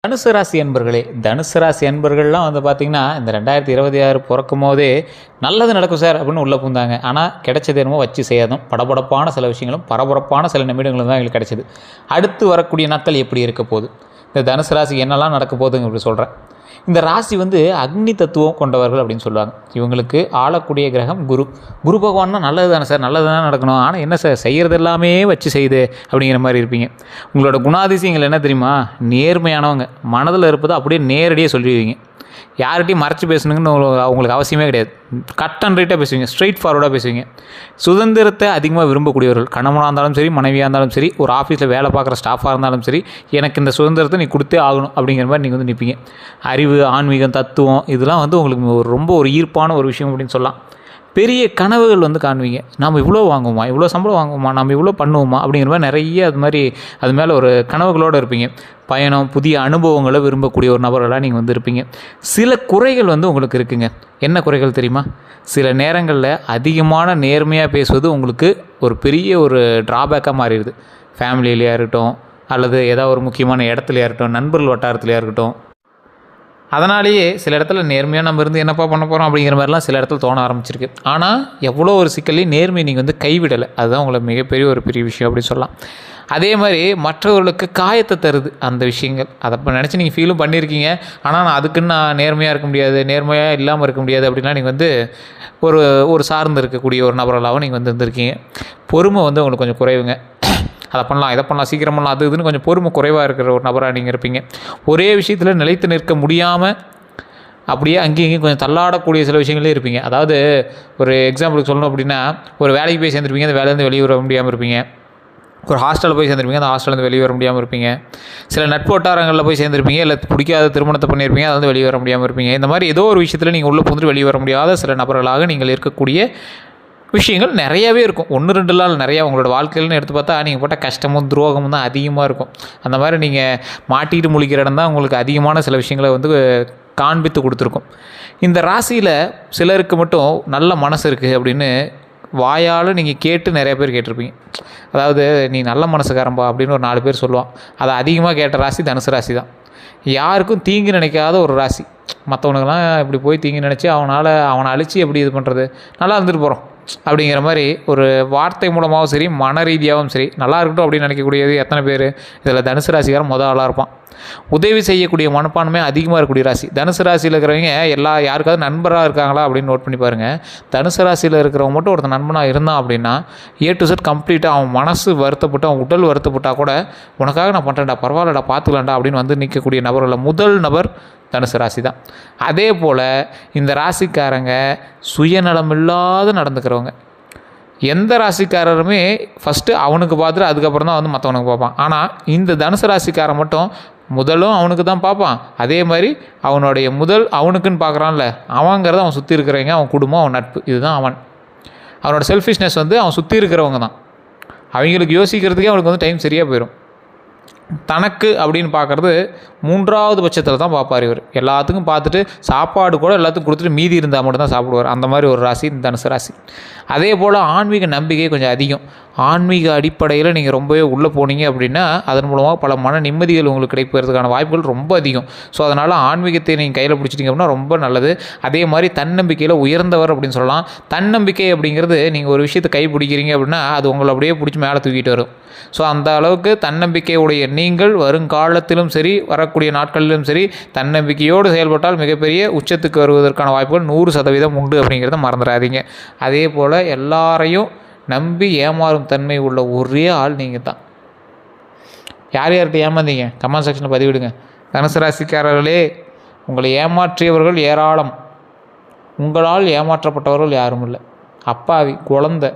தனுசு ராசி அன்பர்களே, தனுசு ராசி அன்பர்கள்லாம் பார்த்திங்கன்னா இந்த 2026 பிறக்கும் போதே நல்லது நடக்கும் சார் அப்படின்னு உள்ளே பூந்தாங்க. ஆனால் கிடைச்சது என்னமோ வச்சு செய்யாதும் படபடப்பான சில விஷயங்களும் பரபரப்பான சில நிமிடங்களும் தான் எங்களுக்கு கிடைச்சிது. அடுத்து வரக்கூடிய நாட்கள் எப்படி இருக்க போகுது, இந்த தனுசு ராசி என்னெல்லாம் நடக்க போகுதுங்க இப்படி சொல்கிறேன். இந்த ராசி அக்னி தத்துவம் கொண்டவர்கள் அப்படின்னு சொல்லுவாங்க. இவங்களுக்கு ஆளக்கூடிய கிரகம் குரு. குரு பகவான்னா நல்லது தானே சார், நல்லது தானே நடக்கணும், ஆனால் என்ன சார் செய்கிறது எல்லாமே வச்சு செய்யுது அப்படிங்கிற மாதிரி இருப்பீங்க. உங்களோட குணாதிசயங்கள் என்ன தெரியுமா, நேர்மையானவங்க, மனதில் இருப்பதை அப்படியே நேரடியாக சொல்லிடுவீங்க. யார்கிட்டையும் மறைச்சி பேசணுங்கன்னு அவங்களுக்கு அவசியமே கிடையாது. கட் அண்ட் ரைட்டாக பேசுவீங்க, ஸ்ட்ரெயிட் ஃபார்வர்டாக பேசுவீங்க. சுதந்திரத்தை அதிகமாக விரும்பக்கூடியவர்கள், கணவனாக இருந்தாலும் சரி, மனைவியாக இருந்தாலும் சரி, ஒரு ஆஃபீஸில் வேலை பார்க்குற ஸ்டாஃபாக இருந்தாலும் சரி, எனக்கு இந்த சுதந்திரத்தை நீ கொடுத்தே ஆகணும் அப்படிங்கிற மாதிரி நீங்கள் நிற்பீங்க. அறிவு, ஆன்மீகம், தத்துவம் இதெல்லாம் உங்களுக்கு ரொம்ப ஒரு ஈர்ப்பான ஒரு விஷயம் அப்படின்னு சொல்லலாம். பெரிய கனவுகள் காணுவீங்க. நாம் இவ்வளோ வாங்குவோமா, இவ்வளோ சம்பளம் வாங்குவோமா, நம்ம இவ்வளோ பண்ணுவோமா அப்படிங்கிற மாதிரி நிறைய அது மேலே ஒரு கனவுகளோடு இருப்பீங்க. பயணம், புதிய அனுபவங்களை விரும்பக்கூடிய ஒரு நபர்களாக நீங்கள் இருப்பீங்க. சில குறைகள் உங்களுக்கு இருக்குங்க. என்ன குறைகள் தெரியுமா? சில நேரங்களில் அதிகமான நேர்மையாக பேசுவது உங்களுக்கு ஒரு பெரிய ஒரு ட்ராபேக்காக மாறிடுது. ஃபேமிலியிலையாக இருக்கட்டும், அல்லது ஏதாவது ஒரு முக்கியமான இடத்துலையாக இருக்கட்டும், நண்பர்கள் வட்டாரத்துலையாக இருக்கட்டும். அதனாலேயே சில இடத்துல நேர்மையாக நம்ம என்னப்பா பண்ண போகிறோம் அப்படிங்கிற மாதிரிலாம் சில இடத்துல தோண ஆரம்பிச்சிருக்கு. ஆனால் எவ்வளோ ஒரு சிக்கலையும் நேர்மையை நீங்கள் கைவிடலை. அதுதான் உங்களுக்கு மிகப்பெரிய ஒரு பெரிய விஷயம் அப்படின்னு சொல்லலாம். அதே மாதிரி மற்றவர்களுக்கு காயத்தை தருது அந்த விஷயங்கள். அதை இப்போ நினச்சி நீங்கள் ஃபீலும் பண்ணியிருக்கீங்க. ஆனால் அதுக்குன்னு நான் நேர்மையாக இருக்க முடியாது, நேர்மையாக இல்லாமல் இருக்க முடியாது அப்படின்னா நீங்கள் ஒரு சார்ந்து இருக்கக்கூடிய ஒரு நபர்களாகவும் நீங்கள் இருந்திருக்கீங்க. பொறுமை உங்களுக்கு கொஞ்சம் குறைவுங்க. அதை பண்ணலாம், இதை பண்ணலாம், சீக்கிரம் பண்ணலாம், அது இதுன்னு கொஞ்சம் பொறுமை குறைவாக இருக்கிற ஒரு நபராக நீங்கள் இருப்பீங்க. ஒரே விஷயத்தில் நிலைத்து நிற்க முடியாமல் அப்படியே அங்கேயும் கொஞ்சம் தள்ளாடக்கூடிய சில விஷயங்களே இருப்பீங்க. அதாவது ஒரு எக்ஸாம்பிளுக்கு சொல்லணும் அப்படின்னா, ஒரு வேலைக்கு போய் சேர்ந்துருப்பீங்க, அந்த வேலையிலேருந்து வெளியே வர முடியாமல் இருப்பீங்க. ஒரு ஹாஸ்டலில் போய் சேர்ந்துருப்பீங்க, அந்த ஹாஸ்டலேருந்து வெளியே வர முடியாமல் இருப்பீங்க. சில நட்பு வட்டாரங்களில் போய் சேர்ந்துருப்பீங்க, இல்லை பிடிக்காத திருமணத்தை பண்ணியிருப்பீங்க, அதை வெளியே வர முடியாமல் இருப்பீங்க. இந்த மாதிரி ஏதோ ஒரு விஷயத்தில் நீங்கள் உள்ளே புகுந்து வெளியே வர முடியாத சில நபர்களாக நீங்கள் இருக்கக்கூடிய விஷயங்கள் நிறையாவே இருக்கும். 1-2 நாள் நிறையா உங்களோட வாழ்க்கையில்னு எடுத்து பார்த்தா நீங்கள் போட்ட கஷ்டமும் துரோகமும் தான் அதிகமாக இருக்கும். அந்த மாதிரி நீங்கள் மாட்டிட்டு முழிக்கிற இடம் தான் உங்களுக்கு அதிகமான சில விஷயங்களை காண்பித்து கொடுத்துருக்கும். இந்த ராசியில் சிலருக்கு மட்டும் நல்ல மனசு இருக்குது அப்படின்னு வாயால் நீங்கள் கேட்டு நிறைய பேர் கேட்டிருப்பீங்க. அதாவது நீ நல்ல மனசுக்காரம்பா அப்படின்னு ஒரு 4 பேர் சொல்லுவான். அதை அதிகமாக கேட்ட ராசி தனுசு ராசி தான். யாருக்கும் தீங்கு நினைக்காத ஒரு ராசி. மற்றவனுக்கெல்லாம் இப்படி போய் தீங்கு நினச்சி அவனை அழித்து எப்படி இது பண்ணுறது, நல்லா இருந்துட்டு போகிறோம் அப்படிங்கிற மாதிரி ஒரு வார்த்தை மூலமாகவும் சரி, மன ரீதியாகவும் சரி, நல்லா இருக்கட்டும் அப்படின்னு நினைக்கக்கூடியது எத்தனை பேர்? இதில் தனுசு ராசிக்காரன் ஆளாக இருப்பான். உதவி செய்யக்கூடிய மனப்பான்மை அதிகமாக இருக்கக்கூடிய ராசி. தனுசு ராசியில் இருக்கிறவங்க யாருக்காவது நண்பராக இருக்காங்களா அப்படின்னு நோட் பண்ணி பாருங்கள். தனுசு ராசியில் இருக்கிறவங்க மட்டும் ஒருத்தர் நண்பனாக இருந்தான் அப்படின்னா A to Z கம்ப்ளீட்டாக அவன் மனசு வருத்தப்பட்டு, அவன் உடல் வருத்தப்பட்டால் கூட உனக்காக நான் பண்ணுறேன்டா, பரவாயில்லடா, பார்த்துக்கலாம்டா அப்படின்னு நிற்கக்கூடிய நபர்களில் முதல் நபர் தனுசு ராசி தான். அதே போல் இந்த ராசிக்காரங்க சுயநலமில்லாத நடந்துக்கிறவங்க. எந்த ராசிக்காரருமே ஃபஸ்ட்டு அவனுக்கு பார்த்துட்டு அதுக்கப்புறம் தான் மற்றவனுக்கு பார்ப்பான். ஆனால் இந்த தனுசு ராசிக்காரன் மட்டும் முதலும் அவனுக்கு தான் பார்ப்பான். அதே மாதிரி அவனுடைய முதல் அவனுக்குன்னு பார்க்குறான்ல, அவங்கிறத அவன் சுற்றி இருக்கிறவங்க, அவன் குடும்பம், அவன் நட்பு, இதுதான் அவனோட செல்ஃபிஷ்னஸ் அவன் சுற்றி இருக்கிறவங்க தான். அவங்களுக்கு யோசிக்கிறதுக்கே அவனுக்கு டைம் சரியாக போயிடும். தனக்கு அப்படின்னு பார்க்குறது 3வது பட்சத்தில் தான் பார்ப்பார் இவர். எல்லாத்துக்கும் பார்த்துட்டு சாப்பாடு கூட எல்லாத்துக்கும் கொடுத்துட்டு மீதி இருந்தால் மட்டும் தான் சாப்பிடுவார். அந்த மாதிரி ஒரு ராசி தனுசு ராசி. அதே போல் ஆன்மீக நம்பிக்கை கொஞ்சம் அதிகம். ஆன்மீக அடிப்படையில் நீங்கள் ரொம்பவே உள்ளே போனீங்க அப்படின்னா அதன் மூலமாக பல மன நிம்மதிகள் உங்களுக்கு கிடைப்பதற்கான வாய்ப்புகள் ரொம்ப அதிகம். ஸோ அதனால் ஆன்மீகத்தை நீங்கள் கையில் பிடிச்சிட்டிங்க அப்படின்னா ரொம்ப நல்லது. அதே மாதிரி தன்னம்பிக்கையில் உயர்ந்தவர் அப்படின்னு சொல்லலாம். தன்னம்பிக்கை அப்படிங்கிறது நீங்கள் ஒரு விஷயத்தை கை பிடிக்கிறீங்க அப்படின்னா அது உங்களை அப்படியே பிடிச்சி மேலே தூக்கிட்டு வரும். ஸோ அந்த அளவுக்கு தன்னம்பிக்கையுடைய நீங்கள் வருங்காலத்திலும் சரி, வரக்கூடிய நாட்களிலும் சரி, தன்னம்பிக்கையோடு செயல்பட்டால் மிகப்பெரிய உச்சத்துக்கு வருவதற்கான வாய்ப்புகள் 100% உண்டு அப்படிங்கிறத மறந்துடாதீங்க. அதே போல் எல்லாரையும் நம்பி ஏமாறும் தன்மை உள்ள ஒரே ஆள் நீங்கள் தான். யார் யார்கிட்ட ஏமாந்தீங்க கமெண்ட் செக்ஷனில் பதிவிடுங்க. தனுசு ராசிக்காரர்களே, உங்களை ஏமாற்றியவர்கள் ஏராளம், உங்களால் ஏமாற்றப்பட்டவர்கள் யாரும் இல்லை. அப்பாவி குழந்தை,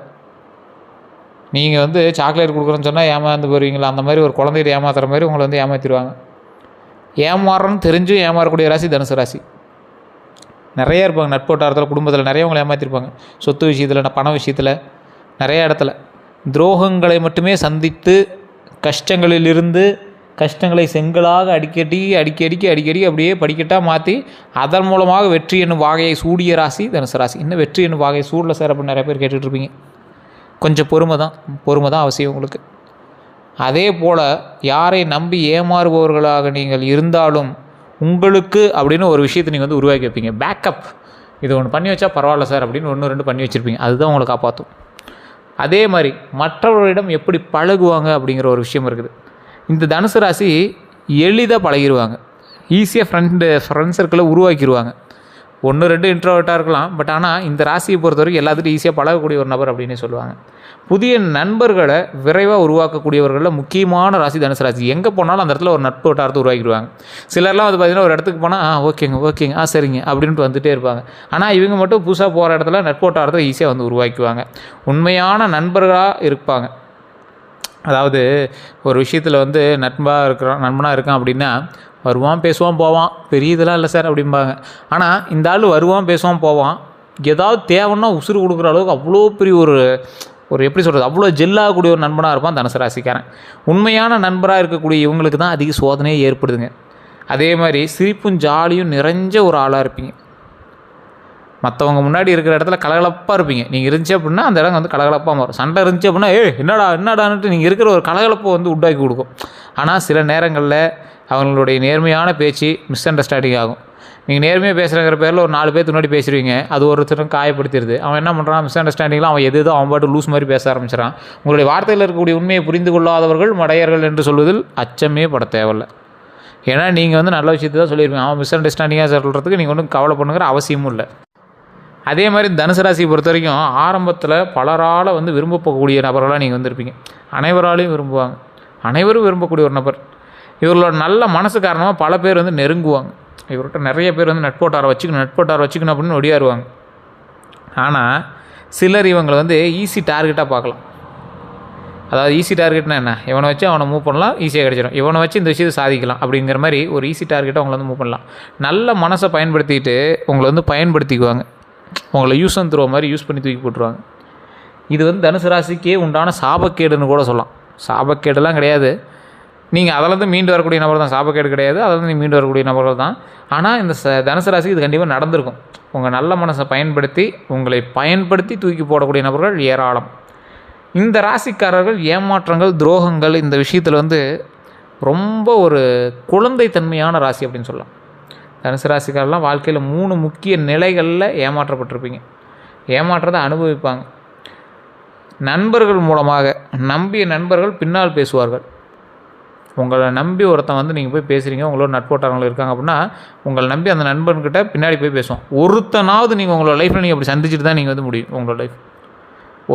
நீங்கள் சாக்லேட் கொடுக்குறேன்னு சொன்னால் ஏமாந்து போடுவீங்களா, அந்த மாதிரி ஒரு குழந்தைகிட்ட ஏமாத்துற மாதிரி உங்களை ஏமாற்றிடுவாங்க. ஏமாறன்னு தெரிஞ்சும் ஏமாறக்கூடிய ராசி தனுசு ராசி. நிறைய இருப்பாங்க நட்பு வட்டாரத்தில், குடும்பத்தில் நிறைய உங்களை ஏமாற்றிருப்பாங்க. சொத்து விஷயத்தில், பண விஷயத்தில், நிறைய இடத்துல துரோகங்களை மட்டுமே சந்தித்து கஷ்டங்களிலிருந்து கஷ்டங்களை செங்கலாக அடிக்கடி அப்படியே படிக்கட்டாக மாற்றி அதன் மூலமாக வெற்றி என்னும் வாகையை சூடிய ராசி தனுசு ராசி. இன்னும் வெற்றி என்னும் வாகையை சூடல சார் அப்படின்னு நிறைய பேர் கேட்டுட்ருப்பீங்க. கொஞ்சம் பொறுமை தான் அவசியம் உங்களுக்கு. அதே போல் யாரை நம்பி ஏமாறுபவர்களாக நீங்கள் இருந்தாலும் உங்களுக்கு அப்படின்னு ஒரு விஷயத்தை நீங்கள் வந்து உருவாக்கி வைப்பீங்க. பேக்கப், இது ஒன்று பண்ணி வச்சா பரவாயில்ல சார் அப்படின்னு 1-2 பண்ணி வச்சுருப்பீங்க. அதுதான் உங்களை காப்பாற்றும். அதே மாதிரி மற்றவர்களிடம் எப்படி பழகுவாங்க அப்படிங்கிற ஒரு விஷயம் இருக்குது. இந்த தனுசு ராசி எளிதாக பழகிடுவாங்க. ஈஸியாக ஃப்ரெண்ட் சர்க்கிளை உருவாக்கிடுவாங்க. 1-2 இன்ட்ரோவர்ட்டாக இருக்கலாம். பட் ஆனால் இந்த ராசியை பொறுத்த வரைக்கும் எல்லாத்துட்டும் ஈஸியாக பழகக்கூடிய ஒரு நபர் அப்படின்னு சொல்லுவாங்க. புதிய நண்பர்களை விரைவாக உருவாக்கக்கூடியவர்களில் முக்கியமான ராசி தனுசு ராசி. எங்கே போனாலும் அந்த இடத்துல ஒரு நட்பு வட்டாரத்தை உருவாக்கிடுவாங்க. சிலர்லாம் வந்து பார்த்திங்கன்னா ஒரு இடத்துக்கு போனால் ஓகேங்க சரிங்க அப்படின்ட்டு வந்துகிட்டே இருப்பாங்க. ஆனால் இவங்க மட்டும் புதுசாக போகிற இடத்துல நட்பு வட்டாரத்தை ஈஸியாக வந்து உருவாக்குவாங்க. உண்மையான நண்பர்களாக இருப்பாங்க. அதாவது ஒரு விஷயத்தில் வந்து நண்பனாக இருக்கான் அப்படின்னா வருவான் பேசுவான் போவான், பெரிய இதெல்லாம் இல்லை சார் அப்படிம்பாங்க. ஆனால் இந்த ஆள் வருவான் பேசுவான் போவான், ஏதாவது தேவைன்னா உசுறு கொடுக்குற அளவுக்கு அவ்வளோ பெரிய ஒரு எப்படி சொல்கிறது, அவ்வளோ ஜெல்லாகக்கூடிய ஒரு நண்பனாக இருப்பான் தனுசு ராசிக்காரன். உண்மையான நண்பராக இருக்கக்கூடிய இவங்களுக்கு தான் அதிக சோதனையே ஏற்படுதுங்க. அதே மாதிரி சிரிப்பும் ஜாலியும் நிறைஞ்ச ஒரு ஆளாக இருப்பீங்க. மற்றவங்க முன்னாடி இருக்கிற இடத்துல கலகலப்பாக இருப்பீங்க. நீங்கள் இருந்துச்சு அப்படின்னா அந்த இடம் வந்து கலகலப்பாக மாறும். சண்டை இருந்துச்சு அப்படின்னா என்னடான்ட்டு நீங்கள் இருக்கிற ஒரு கலகலப்பை வந்து உண்டாக்கி கொடுக்கும். ஆனால் சில நேரங்களில் அவங்களுடைய நேர்மையான பேச்சு மிஸ் அண்டர்ஸ்டாண்டிங் ஆகும். நீங்கள் நேர்மையாக பேசுகிறங்கிற பேரில் ஒரு 4 பேர் முன்னாடி பேசுவீங்க, அது ஒருத்தரும் காயப்படுத்திடுது. அவன் என்ன பண்ணுறான், மிஸ் அண்டர்ஸ்டாண்டிங்கில் அவன் எது அவன் பாட்டு லூஸ் மாதிரி பேச ஆரம்பிச்சிடறான். உங்களுடைய வார்த்தையில் இருக்கக்கூடிய உண்மையை புரிந்து கொள்ளாதவர்கள் மடையர்கள் என்று சொல்வதில் அச்சமே பட தேவையில்லை. ஏன்னா நீங்கள் வந்து நல்ல விஷயத்தை தான் சொல்லியிருப்பீங்க. அவன் மிஸ் அண்டர்ஸ்டாண்டிங்காக சொல்கிறதுக்கு நீங்கள் ஒன்றும் கவலை பண்ணுங்கிற அவசியமும் இல்லை. அதே மாதிரி தனுசு ராசியை பொறுத்த வரைக்கும் ஆரம்பத்தில் பலரால் வந்து விரும்பப்படக்கூடிய நபர்களாக நீங்கள் வந்திருப்பீங்க. அனைவராலையும் விரும்புவாங்க. அனைவரும் விரும்பக்கூடிய ஒரு நபர். இவர்களோட நல்ல மனசு காரணமாக பல பேர் வந்து நெருங்குவாங்க. இவர்கிட்ட நிறைய பேர் வந்து நட்போட்டாரை வச்சுக்கணும் அப்படின்னு ஒடியாருவாங்க. ஆனால் சிலர் இவங்களை வந்து ஈஸி டார்கெட்டாக பார்க்கலாம். அதாவது ஈஸி டார்கெட்னா என்ன, இவனை வச்சு அவனை மூவ் பண்ணலாம், ஈஸியாக கிடச்சிடும். இவனை வச்சு இந்த விஷயத்தை சாதிக்கலாம் அப்படிங்கிற மாதிரி ஒரு ஈஸி டார்கெட்டாக அவங்களை வந்து மூவ் பண்ணலாம். நல்ல மனசை பயன்படுத்திட்டு உங்களை வந்து பயன்படுத்திக்குவாங்க. உங்களை யூஸ் அண்ட் த்ரோ மாதிரி யூஸ் பண்ணி தூக்கி போட்டுருவாங்க. இது வந்து தனுசு ராசிக்கே உண்டான சாபக்கேடுன்னு கூட சொல்லலாம். சாபக்கேடெல்லாம் கிடையாது, நீங்கள் அதிலேருந்து மீண்டு வரக்கூடிய நபர் தான். சாபக்கேடு கிடையாது, அதிலேருந்து நீங்கள் மீண்டு வரக்கூடிய நபர்கள் தான். ஆனால் இந்த தனுசு ராசிக்கு இது கண்டிப்பாக நடந்திருக்கும். உங்கள் நல்ல மனசை பயன்படுத்தி உங்களை பயன்படுத்தி தூக்கி போடக்கூடிய நபர்கள் ஏராளம். இந்த ராசிக்காரர்கள் ஏமாற்றங்கள், துரோகங்கள் இந்த விஷயத்தில் வந்து ரொம்ப ஒரு குழந்தைத்தன்மையான ராசி அப்படின்னு சொல்லலாம். தனுசு ராசிக்காரெல்லாம் வாழ்க்கையில் 3 முக்கிய நிலைகளில் ஏமாற்றப்பட்டிருப்பீங்க. ஏமாற்றத்தை அனுபவிப்பாங்க. நண்பர்கள் மூலமாக நம்பிய நண்பர்கள் பின்னால் பேசுவார்கள். உங்களை நம்பி ஒருத்தன் வந்து நீங்கள் போய் பேசுகிறீங்க, உங்களோட நட்போட்டாரங்கள் இருக்காங்க அப்படின்னா உங்களை நம்பி அந்த நண்பன்கிட்ட பின்னாடி போய் பேசுவோம். ஒருத்தனாவது நீங்கள் உங்களோட லைஃப்பில் நீங்கள் அப்படி சந்திச்சுட்டு தான் நீங்கள் வந்து முடியும். உங்களோட லைஃப்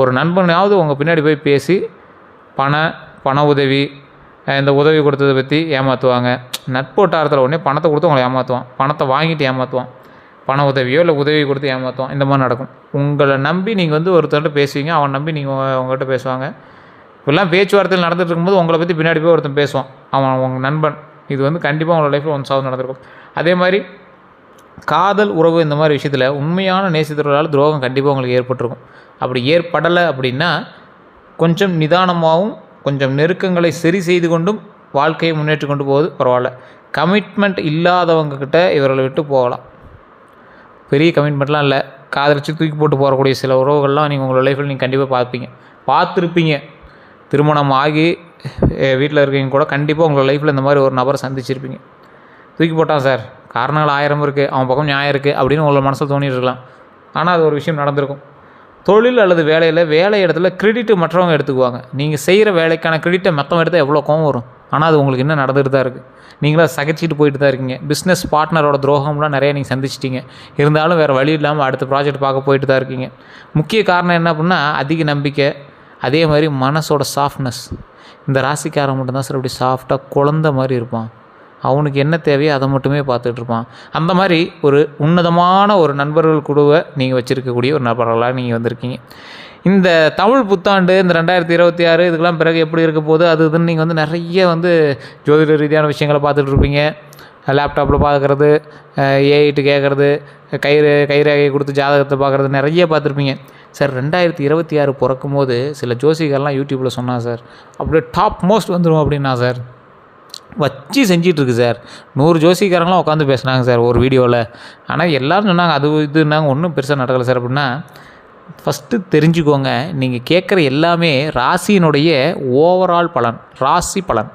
ஒரு நண்பனாவது உங்கள் பின்னாடி போய் பேசி பண உதவி, இந்த உதவி கொடுத்ததை பற்றி ஏமாற்றுவாங்க. நட்போட்டாரத்தில் உடனே பணத்தை கொடுத்து உங்களை ஏமாற்றுவான், பணத்தை வாங்கிட்டு ஏமாற்றுவான், பண உதவியோ இல்லை உதவி கொடுத்து ஏமாற்றுவான். இந்த மாதிரி நடக்கும். உங்களை நம்பி நீங்கள் வந்து ஒருத்தர்கிட்ட பேசுவீங்க, அவன் நம்பி நீங்கள் உங்கள்கிட்ட பேசுவாங்க. இப்பெல்லாம் பேச்சுவார்த்தையில் நடந்துகிட்டு இருக்கும்போது உங்களை பற்றி பின்னாடி போய் ஒருத்தன் பேசுவான், அவன் உங்கள் நண்பன். இது வந்து கண்டிப்பாக உங்களோட லைஃப்பில் ஒன்ஸாவது நடந்திருக்கும். அதே மாதிரி காதல் உறவு இந்த மாதிரி விஷயத்தில் உண்மையான நேசித்தவர்களால் துரோகம் கண்டிப்பாக உங்களுக்கு ஏற்பட்டிருக்கும். அப்படி ஏற்படலை அப்படின்னா கொஞ்சம் நிதானமாகவும் கொஞ்சம் நெருக்கங்களை சரி செய்து கொண்டும் வாழ்க்கையை முன்னேற்றி கொண்டு போவது பரவாயில்ல. கமிட்மெண்ட் இல்லாதவங்கக்கிட்ட இவர்களை விட்டு போகலாம். பெரிய கமிட்மெண்ட்லாம் இல்லை, காதலிச்சு தூக்கி போட்டு போகக்கூடிய சில உறவுகள்லாம் நீங்கள் உங்களோட லைஃப்பில் நீங்கள் கண்டிப்பாக பார்த்துருப்பீங்க. திருமணம் ஆகி வீட்டில் இருக்கீங்க கூட கண்டிப்பாக உங்களோட லைஃப்பில் இந்த மாதிரி ஒரு நபரை சந்திச்சிருப்பீங்க. தூக்கி போட்டான் சார், காரணங்கள் 1000 இருக்குது, அவன் பக்கம் நியாயம் இருக்குது அப்படின்னு உங்களோட மனசில் தோணிட்டு இருக்கலாம். ஆனால் அது ஒரு விஷயம் நடந்திருக்கும். தொழில் அல்லது வேலை இடத்துல கிரெடிட்டு மற்றவங்க எடுத்துக்குவாங்க. நீங்கள் செய்கிற வேலைக்கான கிரெடிட்டை மற்றவங்க எடுத்தால் எவ்வளோ கோவம் வரும். ஆனால் அது உங்களுக்கு இன்னும் நடந்துகிட்டு தான் இருக்குது. நீங்களாம் சகிச்சிட்டு போயிட்டு தான் இருக்கீங்க. பிஸ்னஸ் பார்ட்னரோட துரோகம்லாம் நிறைய நீங்கள் சந்திச்சிட்டிங்க. இருந்தாலும் வேறு வழி இல்லாமல் அடுத்த ப்ராஜெக்ட் பார்க்க போயிட்டு தான் இருக்கீங்க. முக்கிய காரணம் என்ன அப்படின்னா அதிக நம்பிக்கை, அதே மாதிரி மனசோட சாஃப்ட்னஸ். இந்த ராசிக்காரன் மட்டும்தான் சார் அப்படி சாஃப்டாக குழந்த மாதிரி இருப்பான். அவனுக்கு என்ன தேவையோ அதை மட்டுமே பார்த்துட்டு இருப்பான். அந்த மாதிரி ஒரு உன்னதமான ஒரு நண்பர்கள் குழுவை நீங்கள் வச்சுருக்கக்கூடிய ஒரு நபர்களாக நீங்கள் வந்திருக்கீங்க. இந்த தமிழ் புத்தாண்டு இந்த 2026 இதுக்கெல்லாம் பிறகு எப்படி இருக்க போகுது அது இதுன்னு நீங்கள் வந்து நிறைய வந்து ஜோதிட ரீதியான விஷயங்களை பார்த்துட்டு இருப்பீங்க. லேப்டாப்பில் பார்க்குறது, ஏஐட்டு கேட்குறது, கைரேகை கொடுத்து ஜாதகத்தை பார்க்குறது நிறைய பார்த்துருப்பீங்க. சார் 2026 பிறக்கும் போது சில ஜோசிகர்லாம் யூடியூப்பில் சொன்னான் சார், அப்படியே டாப் மோஸ்ட் வந்துடும் அப்படின்னா சார் வச்சு செஞ்சிட்ருக்கு சார். 100 ஜோசிக்காரங்களாம் உட்காந்து பேசினாங்க சார் ஒரு வீடியோவில். ஆனால் எல்லோரும் சொன்னாங்க அது இதுன்னாங்க, ஒன்றும் பெருசாக நடக்கலை சார் அப்படின்னா ஃபஸ்ட்டு தெரிஞ்சுக்கோங்க, நீங்கள் கேட்குற எல்லாமே ராசியினுடைய ஓவரால் பலன், ராசி பலன்.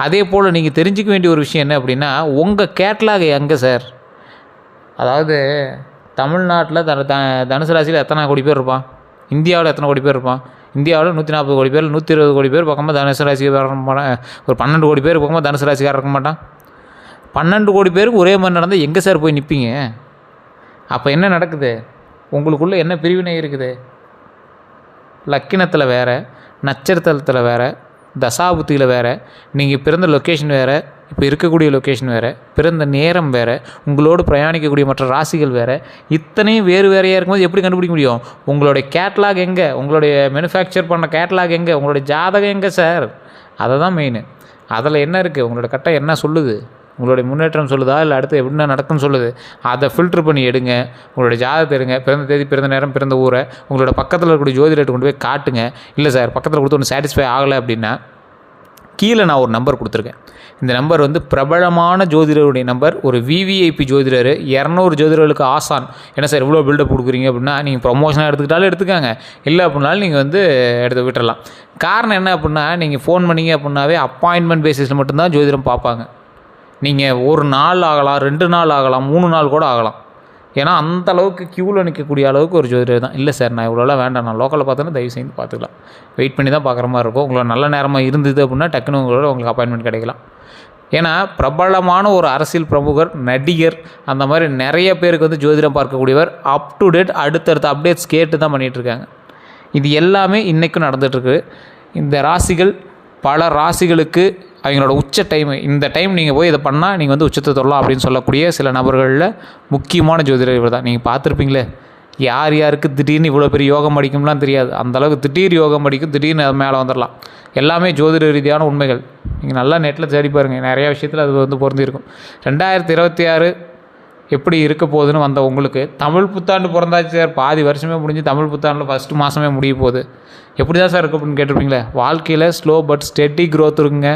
அதே போல் நீங்கள் தெரிஞ்சிக்க வேண்டிய ஒரு விஷயம் என்ன அப்படின்னா, உங்கள் கேட்லாக் எங்கே சார்? அதாவது தமிழ்நாட்டில் தனுசு ராசியில் எத்தனை கோடி பேர் இருப்பான்? இந்தியாவில் எத்தனை கோடி பேர் இருப்பான்? இந்தியாவில் 140 கோடி பேர், 120 கோடி பேர் பக்கமாக தனுசு ராசிக்காரன், ஒரு 12 கோடி பேர் பக்கமாக தனுசு ராசிக்காரன் இருக்க மாட்டான். 12 கோடி பேருக்கு ஒரே மாதிரி நடந்தால் எங்கே சார் போய் நிற்பீங்க? அப்போ என்ன நடக்குது? உங்களுக்குள்ளே என்ன பிரிவினை இருக்குது? லக்கினத்தில் வேறு, நட்சத்திரத்தில் வேறு, தசாபுத்தியில் வேறு, நீங்கள் பிறந்த லொக்கேஷன் வேறு, இப்போ இருக்கக்கூடிய லொக்கேஷன் வேறு, பிறந்த நேரம் வேறு, உங்களோடு பிரயாணிக்கக்கூடிய மற்ற ராசிகள் வேறு, இத்தனையும் வேறு வேறையாக இருக்கும்போது எப்படி கண்டுபிடிக்க முடியும்? உங்களுடைய கேட்லாக் எங்கே? உங்களுடைய மேனுஃபேக்சர் பண்ண கேட்லாக் எங்கே? உங்களுடைய ஜாதகம் எங்கே சார்? அதை தான் மெயின். அதில் என்ன இருக்குது? உங்களோட கட்டம் என்ன சொல்லுது? உங்களுடைய முன்னேற்றம் சொல்லுதா, இல்லை அடுத்து எப்படின்னா நடக்கும்னு சொல்லுது? அதை ஃபில்ட்ரு பண்ணி எடுங்க. உங்களுடைய ஜாதகத்தை எடுங்க, பிறந்த தேதி, பிறந்த நேரம், பிறந்த ஊரை உங்களோட பக்கத்தில் இருக்கக்கூடிய ஜோதிடத்தை கொண்டு போய் காட்டுங்க. இல்லை சார் பக்கத்தில் கொடுத்து ஒன்று சாட்டிஸ்ஃபை ஆகலை அப்படின்னா, கீழே நான் ஒரு நம்பர் கொடுத்துருக்கேன். இந்த நம்பர் வந்து பிரபலமான ஜோதிடருடைய நம்பர். ஒரு விவிஐபி ஜோதிடர், 200 ஜோதிடர்களுக்கு ஆசான். என்ன சார் இவ்வளோ பில்டப் கொடுக்குறீங்க அப்படின்னா, நீங்கள் ப்ரொமோஷனாக எடுத்துக்கிட்டாலும் எடுத்துக்காங்க, இல்லை அப்படின்னாலும் நீங்கள் வந்து எடுத்து விட்டுடலாம். காரணம் என்ன அப்படின்னா, நீங்கள் ஃபோன் பண்ணிங்க அப்படின்னாவே அப்பாயின்மெண்ட் பேசிஸில் மட்டும்தான் ஜோதிடம் பார்ப்பாங்க. நீங்கள் ஒரு நாள் ஆகலாம், 2 நாள் ஆகலாம், 3 நாள் கூட ஆகலாம். ஏன்னா அந்த அளவுக்கு க்யூவில் நிற்கக்கூடிய அளவுக்கு ஒரு ஜோதிடர் தான். இல்லை சார் நான் இவ்வளோலாம் வேண்டாம், நான் லோக்கலில் பார்த்தோன்னா தயவு செய்து பார்த்துக்கலாம், வெயிட் பண்ணி தான் பார்க்குற மாதிரி இருக்கும். உங்களோட நல்ல நேரமாக இருந்தது அப்படின்னா டக்குன்னு உங்களுக்கு அப்பாயின்மெண்ட் கிடைக்கலாம். ஏன்னா பிரபலமான ஒரு அரசியல் பிரமுகர், நடிகர், அந்த மாதிரி நிறைய பேருக்கு வந்து ஜோதிடம் பார்க்கக்கூடியவர், அப் டு டேட் அடுத்தடுத்த அப்டேட்ஸ் கேட்டு தான் பண்ணிகிட்ருக்காங்க. இது எல்லாமே இன்றைக்கும் நடந்துகிட்ருக்கு. இந்த ராசிகள் பல ராசிகளுக்கு அவங்களோட உச்ச டைமு, இந்த டைம் நீங்கள் போய் இதை பண்ணால் நீங்கள் வந்து உச்சத்தை தொடலாம் அப்படின்னு சொல்லக்கூடிய சில நபர்களில் முக்கியமான ஜோதிடர் இவர் தான். நீங்கள் பார்த்துருப்பீங்களே, யார் யாருக்கு திடீர்னு இவ்வளோ பெரிய யோகம் அடிக்கும்லாம் தெரியாது. அந்தளவுக்கு திடீர் யோகம் அடிக்கும், திடீர்னு அது மேலே வந்துடலாம். எல்லாமே ஜோதிட ரீதியான உண்மைகள். நீங்கள் நல்லா நெட்டில் தேடி பாருங்கள், நிறையா விஷயத்தில் அது வந்து பொருந்திருக்கும். 2026 எப்படி இருக்க போகுதுன்னு வந்த உங்களுக்கு, தமிழ் புத்தாண்டு பிறந்தாச்சு சார், பாதி வருஷமே முடிஞ்சு தமிழ் புத்தாண்டில் ஃபஸ்ட்டு மாதமே முடிய போகுது, எப்படி தான் சார் இருக்குது அப்படின்னு கேட்டிருப்பீங்களே. வாழ்க்கையில் ஸ்லோ பட் ஸ்டெடி க்ரோத் இருக்குங்க.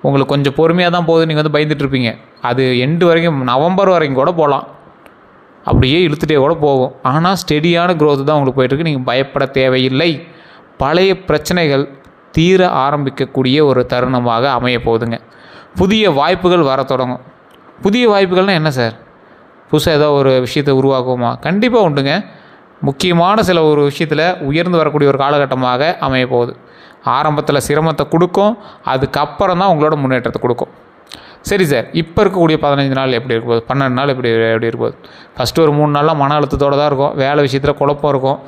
உங்களுக்கு கொஞ்சம் பொறுமையாக தான் போகுது, நீங்கள் வந்து பயந்துட்டுருப்பீங்க. அது எண்டு வரைக்கும், நவம்பர் வரைக்கும் கூட போகலாம், அப்படியே இழுத்துட்டே கூட போகும். ஆனால் ஸ்டெடியான க்ரோத் தான் உங்களுக்கு போயிட்டுருக்கு. நீங்கள் பயப்பட தேவையில்லை. பழைய பிரச்சனைகள் தீர ஆரம்பிக்கக்கூடிய ஒரு தருணமாக அமைய போகுதுங்க. புதிய வாய்ப்புகள் வர தொடங்கும். புதிய வாய்ப்புகள்னால் என்ன சார்? புதுசாக ஏதோ ஒரு விஷயத்தை உருவாக்குவோமா? கண்டிப்பாக உண்டுங்க. முக்கியமான சில ஒரு விஷயத்தில் உயர்ந்து வரக்கூடிய ஒரு காலகட்டமாக அமைய போகுது. ஆரம்பத்தில் சிரமத்தை கொடுக்கும், அதுக்கப்புறம் தான் உங்களோட முன்னேற்றத்தை கொடுக்கும். சரி சார், இப்போ இருக்கக்கூடிய 15 நாள் எப்படி இருக்கும்போது, 12 நாள் எப்படி இருக்கும்போது, ஃபஸ்ட்டு ஒரு 3 நாளாக மன அழுத்தத்தோடு தான் இருக்கும், வேலை விஷயத்தில் குழப்பம் இருக்கும்,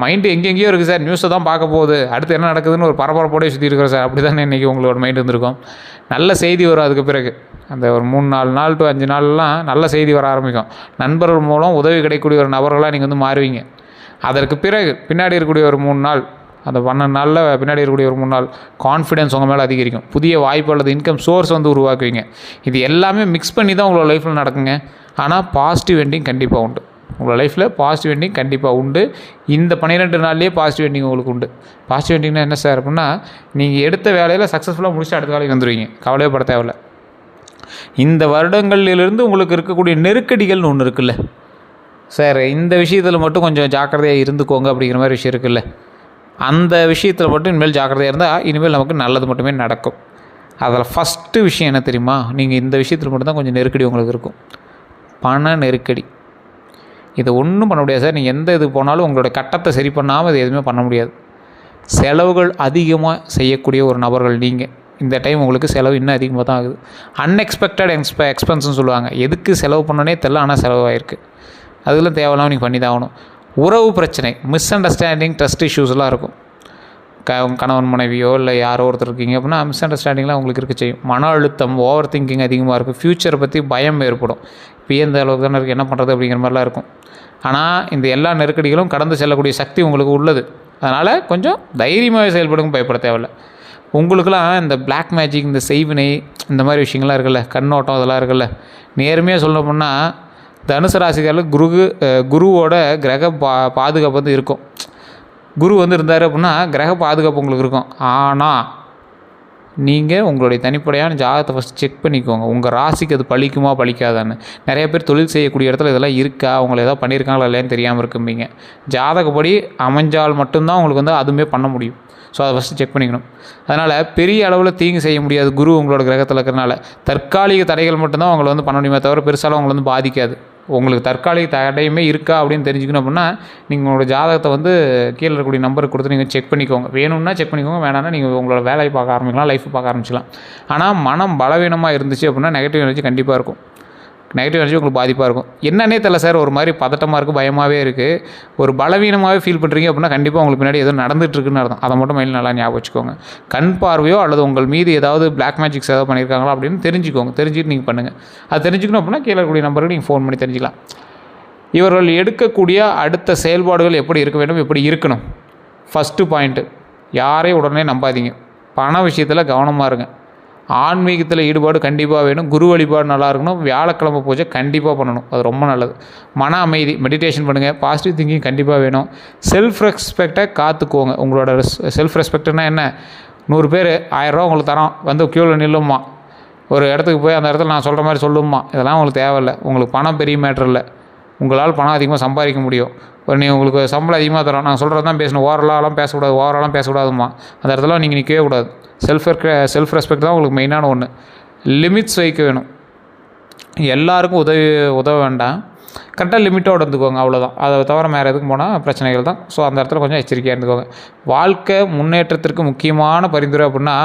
மைண்டு எங்கெங்கேயோ இருக்குது சார், நியூஸை தான் பார்க்க போகுது, அடுத்து என்ன நடக்குதுன்னு ஒரு பரபரப்போடே சுற்றி இருக்கிறோம் சார். அப்படி தானே இன்றைக்கி உங்களோட மைண்டு இருந்திருக்கும். நல்ல செய்தி வரும் அதுக்கு பிறகு. அந்த ஒரு 3-4 நாள் டு 5 நாள்லாம் நல்ல செய்தி வர ஆரம்பிக்கும். நண்பர்கள் மூலம் உதவி கிடைக்கக்கூடிய ஒரு நபர்களாக நீங்கள் வந்து மாறுவீங்க. அதற்கு பிறகு பின்னாடி இருக்கக்கூடிய ஒரு 3 நாள், அந்த 12 நாளில் பின்னாடி இருக்கக்கூடிய ஒரு 3 நாள் கான்ஃபிடென்ஸ் உங்கள் மேலே அதிகரிக்கும். புதிய வாய்ப்பு அல்லது இன்கம் சோர்ஸ் வந்து உருவாக்குவீங்க. இது எல்லாமே மிக்ஸ் பண்ணி தான் உங்களோட லைஃப்பில் நடக்குங்க. ஆனால் பாசிட்டிவ் எண்டிங் கண்டிப்பாக உண்டு. உங்களோட லைஃப்பில் பாசிட்டிவ் எண்டிங் கண்டிப்பாக உண்டு. இந்த 12 நாள்லேயே பாசிட்டிவ் எண்டிங் உங்களுக்கு உண்டு. பாசிட்டிவ் எண்டிங்னா என்ன சார் அப்படின்னா, நீங்கள் எடுத்த வேலையில் சக்ஸஸ்ஃபுல்லாக முடிச்சு அடுத்த வேலைக்கு வந்துடுவீங்க, கவலையே பட தேவையில்லை. இந்த வருடங்களிலிருந்து உங்களுக்கு இருக்கக்கூடிய நெருக்கடிகள்னு ஒன்று இருக்குல்ல சார், இந்த விஷயத்தில் மட்டும் கொஞ்சம் ஜாக்கிரதையாக இருந்துக்கோங்க அப்படிங்கிற மாதிரி விஷயம் இருக்குல்ல, அந்த விஷயத்தில் மட்டும் இனிமேல் ஜாக்கிரதையாக இருந்தால் இனிமேல் நமக்கு நல்லது மட்டுமே நடக்கும். அதில் ஃபஸ்ட்டு விஷயம் என்ன தெரியுமா? நீங்கள் இந்த விஷயத்தில் மட்டும்தான் கொஞ்சம் நெருக்கடி உங்களுக்கு இருக்கும், பண நெருக்கடி. இதை ஒன்றும் பண்ண முடியாது சார். நீங்கள் எந்த இது போனாலும் உங்களோட கட்டத்தை சரி பண்ணாமல் இது எதுவுமே பண்ண முடியாது. செலவுகள் அதிகமாக செய்யக்கூடிய ஒரு நபர்கள் நீங்கள். இந்த டைம் உங்களுக்கு செலவு இன்னும் அதிகமாக தான் ஆகுது. அன்எக்ஸ்பெக்டட் எக்ஸ்பென்ஸ்னு சொல்லுவாங்க. எதுக்கு செலவு பண்ணனே தெரில, ஆனால் செலவாயிருக்கு. அதெல்லாம் தேவையில்லாமல் நீங்கள் பண்ணி தான் ஆகணும். உறவு பிரச்சனை, மிஸ் அண்டர்ஸ்டாண்டிங், ட்ரஸ்ட் இஷ்யூஸ்லாம் இருக்கும். கணவன் மனைவியோ இல்லை யாரோ ஒருத்தர் இருக்கீங்க அப்படின்னா மிஸ் அண்டர்ஸ்டாண்டிங்லாம் உங்களுக்கு இருக்க செய்யும். மன அழுத்தம், ஓவர் திங்கிங் அதிகமாக இருக்கும். ஃப்யூச்சரை பற்றி பயம் ஏற்படும். இப்போ இந்த அளவுக்கு தானே இருக்குது, என்ன பண்ணுறது அப்படிங்கிற மாதிரிலாம் இருக்கும். ஆனால் இந்த எல்லா நெருக்கடிகளும் கடந்து செல்லக்கூடிய சக்தி உங்களுக்கு உள்ளது. அதனால் கொஞ்சம் தைரியமாகவே செயல்படுங்க, பயப்பட தேவையில்லை. உங்களுக்கெல்லாம் இந்த பிளாக் மேஜிக், இந்த செய்வினை, இந்த மாதிரி விஷயங்கள்லாம் இருக்குல்ல, கண்ணோட்டம், அதெல்லாம் இருக்குல்ல, நேர்மையாக சொல்லணும்னா தனுசு ராசிக்காரர்களுக்கு குருவோட கிரக பாதுகாப்பு வந்து இருக்கும். குரு வந்து இருந்தார் அப்படின்னா கிரக பாதுகாப்பு உங்களுக்கு இருக்கும். ஆனால் நீங்கள் உங்களுடைய தனிப்படையான ஜாதகத்தை ஃபஸ்ட் செக் பண்ணிக்கோங்க. உங்கள் ராசிக்கு அது பலிக்குமா பலிக்காதான்னு. நிறைய பேர் தொழில் செய்யக்கூடிய இடத்துல இதெல்லாம் இருக்கா, அவங்கள ஏதாவது பண்ணியிருக்காங்களா இல்லையான்னு தெரியாமல் இருக்கும்பீங்க. ஜாதகப்படி அமைஞ்சால் மட்டும்தான் உங்களுக்கு வந்து அதுவுமே பண்ண முடியும். ஸோ அதை ஃபஸ்ட்டு செக் பண்ணிக்கணும். அதனால் பெரிய அளவில் தீங்கு செய்ய முடியாது. குரு உங்களோட கிரகத்தில் இருக்கிறனால தற்காலிக தடைகள் மட்டும்தான் அவங்களை வந்து பண்ண முடியுமே தவிர பெருசாலும் அவங்களை வந்து பாதிக்காது. உங்களுக்கு தற்காலிக தடையுமே இருக்கா அப்படின்னு தெரிஞ்சுக்கணும் அப்படின்னா நீங்கள் உங்களோட ஜாதகத்தை வந்து கீழே இருக்கக்கூடிய நம்பருக்கு கொடுத்து நீங்கள் செக் பண்ணிக்கோங்க. வேணும்னா செக் பண்ணிக்கோங்க, வேணாம்னா நீங்கள் உங்களோட வேலையை பார்க்க ஆரம்பிக்கலாம், லைஃப் பார்க்க ஆரம்பிச்சிக்கலாம். ஆனால் மனம் பலவீனமாக இருந்துச்சு அப்படின்னா நெகட்டிவ் எனர்ஜி கண்டிப்பாக இருக்கும். நெகட்டிவ் எனர்ஜி உங்களுக்கு பாதிப்பாக இருக்கும். என்னன்னே தெரியல சார், ஒரு மாதிரி பதட்டமாக இருக்குது, பயமாகவே இருக்குது, ஒரு பலவீனமாகவே ஃபீல் பண்ணுறீங்க அப்படின்னா கண்டிப்பாக உங்களுக்கு பின்னாடி எதுவும் நடந்துகிட்ருக்குன்னு அர்த்தம். அதை மட்டும் மைண்டில் நல்லா ஞாபகம் வச்சுக்கோங்க. கண் பார்வையோ அல்லது உங்கள் மீது ஏதாவது பிளாக் மேஜிக்ஸ் ஏதாவது பண்ணியிருக்காங்களா அப்படின்னு தெரிஞ்சுக்கோங்க. தெரிஞ்சுட்டு நீங்கள் பண்ணுங்கள். அது தெரிஞ்சுக்கணும் அப்படின்னா கீழே இருக்கக்கூடிய நம்பருக்கு நீங்கள் ஃபோன் பண்ணி தெரிஞ்சுக்கலாம். இவர்கள் எடுக்கக்கூடிய அடுத்த செயல்பாடுகள் எப்படி இருக்க வேண்டும், எப்படி இருக்கணும். ஃபஸ்ட்டு பாயிண்ட்டு, யாரையும் உடனே நம்பாதீங்க. பண விஷயத்தில் கவனமாக இருங்க. ஆன்மீகத்தில் ஈடுபாடு கண்டிப்பாக வேணும். குரு வழிபாடு நல்லா இருக்கணும். வியாழக்கிழமை பூஜை கண்டிப்பாக பண்ணணும், அது ரொம்ப நல்லது. மன அமைதி, மெடிடேஷன் பண்ணுங்கள். பாசிட்டிவ் திங்கிங் கண்டிப்பாக வேணும். செல்ஃப் ரெஸ்பெக்டை காத்துக்கோங்க. உங்களோட செல்ஃப் ரெஸ்பெக்ட்னா என்ன, 100 பேர் 1000 ரூபா உங்களுக்கு தரோம், வந்து க்யூவில் நில்லுமா, ஒரு இடத்துக்கு போய் அந்த இடத்துல நான் சொல்கிற மாதிரி சொல்லுமா, இதெல்லாம் உங்களுக்கு தேவையில்லை. உங்களுக்கு பணம் பெரிய மேட்டர் இல்லை. உங்களால் பணம் அதிகமாக சம்பாதிக்க முடியும். நீங்கள் உங்களுக்கு சம்பளம் அதிகமாக தரோம், நான் சொல்கிறது தான் பேசணும், ஓவராலாம் பேசக்கூடாதுமா. அந்த இடத்துல நீங்கள் நிற்கவே கூடாது. செல்ஃப் ரெஸ்பெக்ட் தான் உங்களுக்கு மெயினான ஒன்று. லிமிட்ஸ் வைக்க வேணும். எல்லாருக்கும் உதவ வேண்டாம். கரெக்டாக லிமிட்டோடு இருந்துக்கோங்க, அவ்வளோதான். அதை தவிர வேறு எதுக்கும் போனால் பிரச்சனைகள் தான். ஸோ அந்த இடத்துல கொஞ்சம் எச்சரிக்கையாக இருந்துக்கோங்க. வாழ்க்கை முன்னேற்றத்திற்கு முக்கியமான பரிந்துரை அப்படின்னா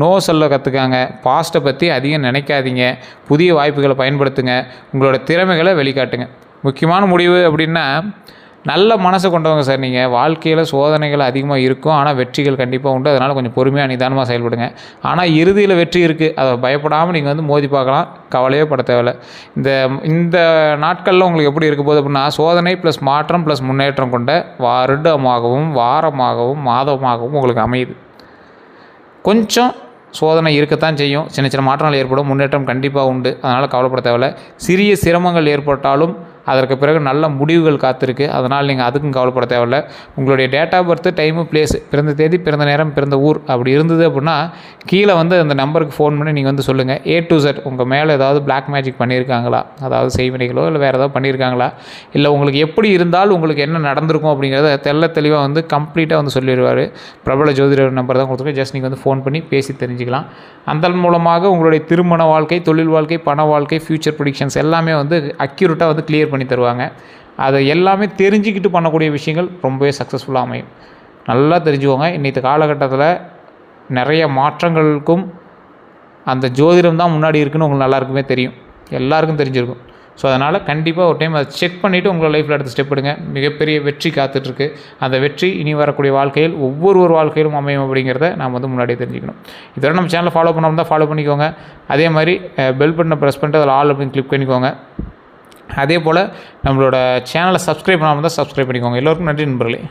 நோ சொல்ல கற்றுக்காங்க. பாஸ்ட்டை பற்றி அதிகம் நினைக்காதீங்க. புதிய வாய்ப்புகளை பயன்படுத்துங்க. உங்களோட திறமைகளை வெளிக்காட்டுங்க. முக்கியமான முடிவு அப்படின்னா நல்ல மனசை கொண்டவங்க சார் நீங்கள். வாழ்க்கையில் சோதனைகள் அதிகமாக இருக்கும், ஆனால் வெற்றிகள் கண்டிப்பாக உண்டு. அதனால் கொஞ்சம் பொறுமையாக நிதானமாக செயல்படுங்க. ஆனால் இறுதியில் வெற்றி இருக்குது, அதை பயப்படாமல் நீங்கள் வந்து மோதி பார்க்கலாம், கவலையே பட தேவையில்லை. இந்த நாட்களில் உங்களுக்கு எப்படி இருக்க போகுது அப்படின்னா சோதனை ப்ளஸ் மாற்றம் ப்ளஸ் முன்னேற்றம் கொண்ட வருடமாகவும் வாரமாகவும் மாதமாகவும் உங்களுக்கு அமையுது. கொஞ்சம் சோதனை இருக்கத்தான் செய்யும், சின்ன சின்ன மாற்றங்கள் ஏற்படும், முன்னேற்றம் கண்டிப்பாக உண்டு. அதனால் கவலைப்பட தேவையில்லை. சிறிய சிரமங்கள் ஏற்பட்டாலும் அதற்கு பிறகு நல்ல முடிவுகள் காத்திருக்கு. அதனால் நீங்கள் அதுக்கும் கவலைப்பட தேவையில்லை. உங்களுடைய date of birth, time, place, பிறந்த தேதி, பிறந்த நேரம், பிறந்த ஊர் அப்படி இருந்தது அப்படின்னா கீழே வந்து அந்த நம்பருக்கு ஃபோன் பண்ணி நீங்கள் வந்து சொல்லுங்கள். A to Z உங்கள் மேலே ஏதாவது பிளாக் மேஜிக் பண்ணியிருக்காங்களா, அதாவது செய்வினைகளோ இல்லை வேறு ஏதாவது பண்ணியிருக்காங்களா, இல்லை உங்களுக்கு எப்படி இருந்தால் உங்களுக்கு என்ன நடந்திருக்கும் அப்படிங்கிறத தெளிவாக வந்து கம்ப்ளீட்டாக வந்து சொல்லிடுவார். பிரபல ஜோதிடர் நம்பர் தான் கொடுத்துருக்கேன். ஜஸ்ட் நீங்கள் வந்து ஃபோன் பண்ணி பேசி தெரிஞ்சுக்கலாம். அதன் மூலமாக உங்களுடைய திருமண வாழ்க்கை, தொழில் வாழ்க்கை, பண வாழ்க்கை, ஃப்யூச்சர் ப்ரெடிக்ஷன்ஸ் எல்லாமே வந்து அக்யூரேட்டாக வந்து கிளியர் பண்ணி தருவாங்க. அதை எல்லாமே தெரிஞ்சுக்கிட்டு பண்ணக்கூடிய விஷயங்கள் ரொம்பவே சக்ஸஸ்ஃபுல்லாக அமையும். நல்லா தெரிஞ்சுக்கோங்க. இன்றைக்கு காலகட்டத்தில் நிறைய மாற்றங்களுக்கும் அந்த ஜோதிடம் தான் முன்னாடி இருக்குன்னு உங்களுக்கு எல்லாருக்குமே தெரியும், எல்லாருக்கும் தெரிஞ்சிருக்கும். ஸோ அதனால் கண்டிப்பாக ஒரு டைம் அதை செக் பண்ணிவிட்டு உங்களை லைஃப்பில் அடுத்த ஸ்டெப் எடுங்க. மிகப்பெரிய வெற்றி காத்துட்ருக்கு. அந்த வெற்றி இனி வரக்கூடிய வாழ்க்கையில் ஒவ்வொரு வாழ்க்கையிலும் அமையும் அப்படிங்கிறத நாம் வந்து முன்னாடியே தெரிஞ்சுக்கணும். இதோட நம்ம சேனலை ஃபாலோ பண்ணோம்னா ஃபாலோ பண்ணிக்கோங்க. அதே மாதிரி பெல் பட்டனை ப்ரெஸ் பண்ணிட்டு அதில் ஆல் அப்படின்னு கிளிக் பண்ணிக்கோங்க. அதே போல் நம்மளோட சேனலை சப்ஸ்கிரைப் பண்ணாமல் தான் சப்ஸ்கிரைப் பண்ணிக்கோங்க. எல்லோருக்கும் நன்றி நண்பர்களே.